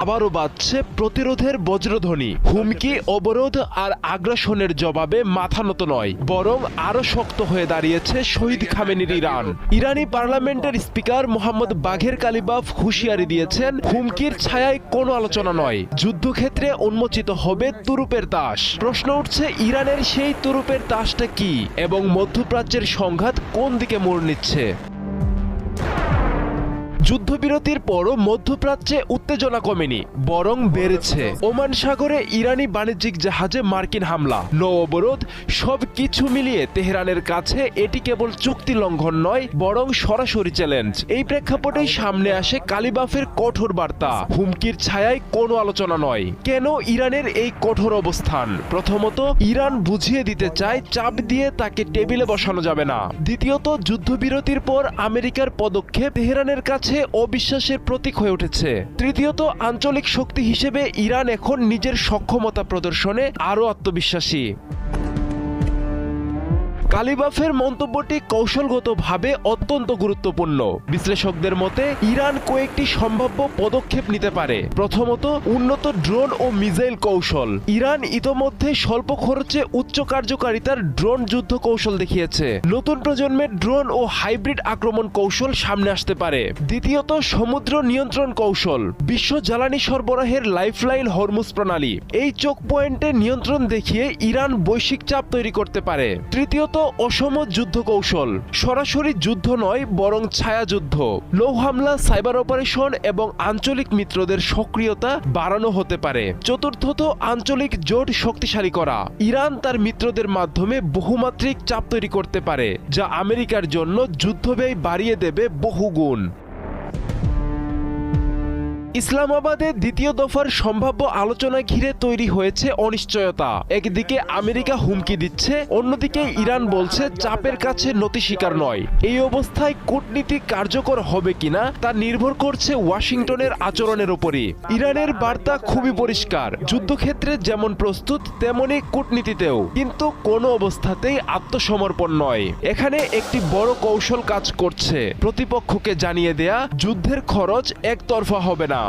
আবারও বাজছে প্রতিরোধের বজ্রধ্বনি। হুমকি, অবরোধ আর আগ্রাসনের জবাবে মাথা নত নয়, বরং আরো শক্ত হয়ে দাঁড়িয়েছে শহীদ খামেনির ইরান। ইরানি পার্লামেন্টের স্পিকার মোহাম্মদ বাঘের কালিবাফ হুঁশিয়ারি দিয়েছেন, হুমকির ছায়ায় কোনো আলোচনা নয়, যুদ্ধক্ষেত্রে উন্মোচিত হবে তুরুপের তাস। প্রশ্ন উঠছে, ইরানের সেই তুরুপের তাসটা কি এবং মধ্যপ্রাচ্যের সংঘাত কোন দিকে মোড় নিচ্ছে? যুদ্ধবিরতির পরও মধ্যপ্রাচ্যে উত্তেজনা কমেনি, বরং বেড়েছে। ওমান সাগরে ইরানি বাণিজ্যিক জাহাজে মার্কিন হামলা, নৌ অবরোধ, সবকিছু মিলিয়ে তেহরানের কাছে এটি কেবল চুক্তি লঙ্ঘন নয়, বরং সরাসরি চ্যালেঞ্জ। এই প্রেক্ষাপটেই সামনে আসে কালিবাফের কঠোর বার্তা, হুমকির ছায়ায় কোনো আলোচনা নয়। কেন ইরানের এই কঠোর অবস্থান? প্রথমত, ইরান বুঝিয়ে দিতে চায় চাপ দিয়ে তাকে টেবিলে বসানো যাবে না। দ্বিতীয়ত, যুদ্ধবিরতির পর আমেরিকার পদক্ষেপ তেহরানের কাছে অবিশ্বাসের প্রতীক হয়ে উঠেছে। তৃতীয়ত, আঞ্চলিক শক্তি হিসেবে ইরান এখন নিজের সক্ষমতা প্রদর্শনে আরও আত্মবিশ্বাসী। কালিবাফের মন্তব্যটি কৌশলগতভাবে অত্যন্ত গুরুত্বপূর্ণ। বিশ্লেষকদের মতে ইরান কয়েকটি সম্ভাব্য পদক্ষেপ নিতে পারে। প্রথমত, উন্নত ড্রোন ও মিসাইল কৌশল। ইরান ইতোমধ্যে স্বল্প খরচে উচ্চ কার্যকারিতার ড্রোন যুদ্ধ কৌশল দেখিয়েছে। নতুন প্রজন্মের ড্রোন ও হাইব্রিড আক্রমণ কৌশল সামনে আসতে পারে। দ্বিতীয়ত, সমুদ্র নিয়ন্ত্রণ কৌশল। বিশ্ব জ্বালানি সরবরাহের লাইফলাইন হরমুজ প্রণালী, এই চোখ পয়েন্টে নিয়ন্ত্রণ দেখিয়ে ইরান বৈশ্বিক চাপ তৈরি করতে পারে। তৃতীয়ত, অসম যুদ্ধ কৌশল। সরাসরি যুদ্ধ নয়, বরং ছায়াযুদ্ধ। নৌ হামলা, সাইবার অপারেশন এবং আঞ্চলিক মিত্রদের সক্রিয়তা বাড়ানো হতে পারে। চতুর্থত, আঞ্চলিক জোট শক্তিশালী করা। ইরান তার মিত্রদের মাধ্যমে বহুমাত্রিক চাপ তৈরি করতে পারে, যা আমেরিকার জন্য যুদ্ধব্যয় বাড়িয়ে দেবে বহুগুণ। ইসলামাবাদে দ্বিতীয় দফার সম্ভাব্য আলোচনা ঘিরে তৈরি হয়েছে অনিশ্চয়তা। একদিকে আমেরিকা হুমকি দিচ্ছে, অন্যদিকে ইরান বলছে চাপের কাছে নতি স্বীকার নয়। এই অবস্থায় কূটনীতি কার্যকর হবে কিনা তা নির্ভর করছে ওয়াশিংটনের আচরণের উপরই। ইরানের বার্তা খুবই পরিষ্কার, যুদ্ধক্ষেত্রে যেমন প্রস্তুত তেমনি কূটনীতিতেও, কিন্তু কোনো অবস্থাতেই আত্মসমর্পণ নয়। এখানে একটি বড় কৌশল কাজ করছে, প্রতিপক্ষকে জানিয়ে দেয়া যুদ্ধের খরচ একতরফা হবে না।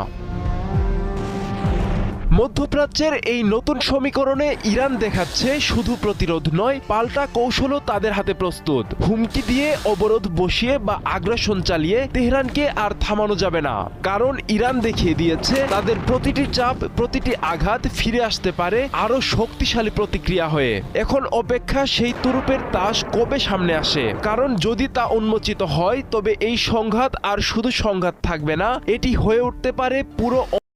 মধ্যপ্রাচ্যের এই নতুন সমীকরণে ইরান দেখাচ্ছে শুধু প্রতিরোধ নয়, পাল্টা কৌশলও তাদের হাতে প্রস্তুত। হুমকি দিয়ে, অবরোধ বসিয়ে বা আগ্রাসন চালিয়ে তেহরানকে আর থামানো যাবে না, কারণ ইরান দেখিয়ে দিয়েছে তাদের প্রতিটি চাপ, প্রতিটি আঘাত ফিরে আসতে পারে আরো শক্তিশালী প্রতিক্রিয়া হয়ে। এখন অপেক্ষা সেই তুরুপের তাস কবে সামনে আসে, কারণ যদি তা উন্মোচিত হয় তবে এই সংঘাত আর শুধু সংঘাত থাকবে না, এটি হয়ে উঠতে পারে পুরো